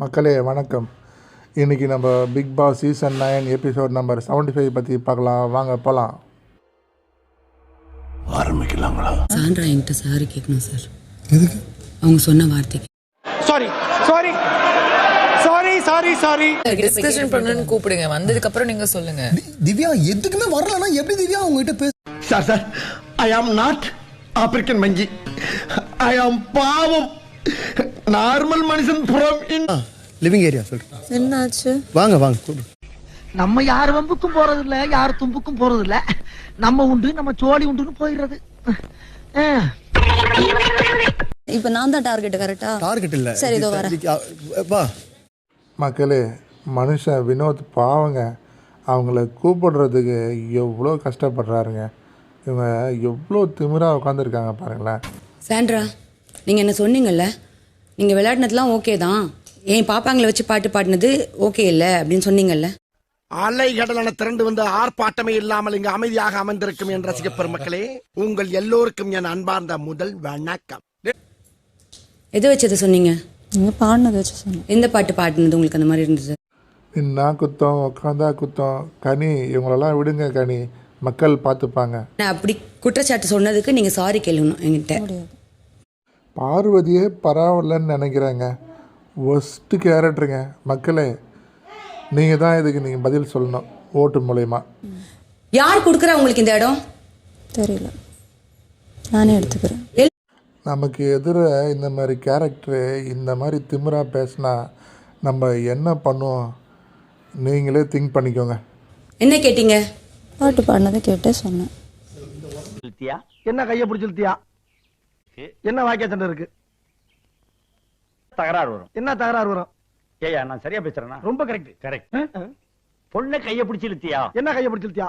மக்களே வணக்கம். இன்றைக்கி நம்ம Bigg Boss season 9 episode number 75 பற்றி பார்க்கலாம். வாங்க போகலாம். ஆரம்பிக்கலாங்களா? சாண்ட்ரா என்கிட்ட சாரி கேட்கணும் சார். எதுக்கு? அவங்க சொன்ன வார்த்தைக்கு. சாரி டிஸ்கஷன் பண்ணனும் கூப்பிடுங்க. வந்ததுக்கு அப்புறம் நீங்க சொல்லுங்க. திவ்யா எதுக்குமே வரலனா எப்படி திவ்யா உங்ககிட்ட பேச? Sir I am not African மங்கி. ஐ ஆம் பாவம் நார்மல் மனுஷன் ஃப்ரம் இன் லிவிங் ஏரியா சொல்றேன். என்னாச்சு? வாங்க நம்ம யார் வம்புக்கும் போறது இல்ல, யார் தும்புக்கும் போறது இல்ல. நம்ம உண்டு நம்ம சோழி உண்டுன்னு போயிடுறது. இப்ப நான் தான் டார்கெட். கரெக்டா? டார்கெட் இல்ல. சரி இதோ வரேன். வா மக்களே, மனுஷன் வினோத் பாவங்க. அவங்கள கூப்பிடுறதுக்கு எவ்வளோ கஷ்டப்படுறாருங்க. இவங்க எவ்வளோ திமிராக உட்காந்துருக்காங்க பாருங்களேன். சாண்ட்ரா, நீங்கள் என்ன சொன்னீங்கல்ல, நீங்கள் விளையாடினதுலாம் ஓகே தான், என் பாப்பாங்களை வச்சு பாட்டு பாடினது ஓகே இல்லை அப்படின்னு சொன்னீங்கல்ல. அலைகடலான திரண்டு வந்து ஆர்ப்பாட்டமே இல்லாமல் இங்கு அமைதியாக அமர்ந்திருக்கும் என் ரசிக பெருமக்களே, உங்கள் எல்லோருக்கும் என் அன்பார்ந்த முதல் வணக்கம். எது வச்சதை சொன்னீங்க? நீங்கள் பாடினதை வச்சு சொன்னேன். எந்த பாட்டு பாடினது உங்களுக்கு அந்த மாதிரி இருந்தது? நின்னா குத்தம், உட்காந்தா குத்தம். கனி, இவங்களெல்லாம் விடுங்க கனி, மக்கள் பார்த்துப்பாங்க. நான் அப்படி குற்றச்சாட்டு சொன்னதுக்கு நீங்கள் சாரி கேளுங்கணும் என்கிட்ட. முடியாது. பார்வதியே பரவாயில்லன்னு நினைக்கிறாங்க. ஒஸ்ட்டு கேரக்டருங்க. மக்களே, நீங்கள் தான் இதுக்கு நீங்கள் பதில் சொல்லணும் ஓட்டு மூலயமா. யார் கொடுக்குறா உங்களுக்கு இந்த இடம்? தெரியல, நானே எடுத்துக்கிறேன். நமக்கு எதிர இந்த மாதிரி கேரக்டரு இந்த மாதிரி திமிரா பேசினா நம்ம என்ன பண்ணுவோம்? நீங்களே திங்க் பண்ணிக்கோங்க. என்ன கேட்டீங்க? பாட்டு பாடினதை கேட்டே சொன்னேன். என்ன கைய பிடிச்சிருத்தியா? என்ன வாக்கிய சண்டை இருக்கு? தகராறு வரும். என்ன தகராறு வரும்? ஏயா நான் சரியா பேசுறேனா? ரொம்ப கரெக்ட். பொண்ணை கைய பிடிச்சு இழுத்தியா? என்ன கைய பிடிச்சிருத்தியா?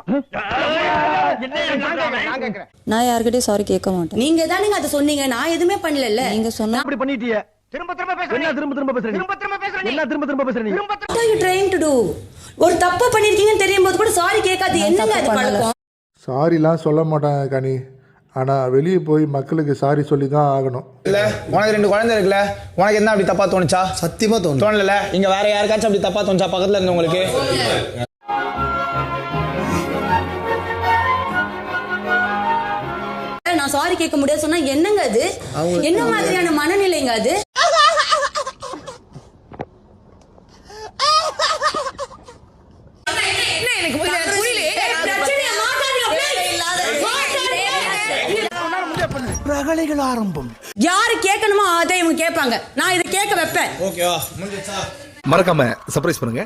நான் யார்கிட்டயும் சாரி கேட்க மாட்டேன். நீங்க தானேங்க அதை சொன்னீங்க, நான் எதுவுமே பண்ணல. நீங்க சொன்னா அப்படி பண்ணிட்டியே. திரும்ப பேசுறேன். என்ன திரும்ப பேசுற நீ? என்ன திரும்ப பேசுற நீ? What are you trying to do? ஒரு தப்பு பண்ணிருக்கீங்கன்னு தெரியும் போது கூட சாரி கேட்காது. என்னங்க அது பழக்கம்? சாரிலாம் சொல்ல மாட்டாங்க கனி, ஆனால் வெளியே போய் மக்களுக்கு சாரி சொல்லி தான் ஆகணும். இல்ல உனக்கு 2 குழந்தை இருக்குல்ல, உனக்கு என்ன அப்படி தப்பா தோணுச்சா? சத்தியமா தோணல. இங்க வேற யாருக்காச்சும் அப்படி தப்பா தோணுச்சா பக்கத்துல இருந்தவங்களுக்கு? நான் சாரி கேட்க முடியாது சொன்னா என்னங்க அது? என்ன மாதிரியான மனநிலைங்க அது? ரகளைகள் ஆரம்பம். யாரு கேட்கணுமோ அதை இவங்க கேட்பாங்க. நான் இதை கேட்க வைப்பேன். ஓகேவா? முடிஞ்சுச்சா? மறக்காம சர்ப்ரைஸ் பண்ணுங்க.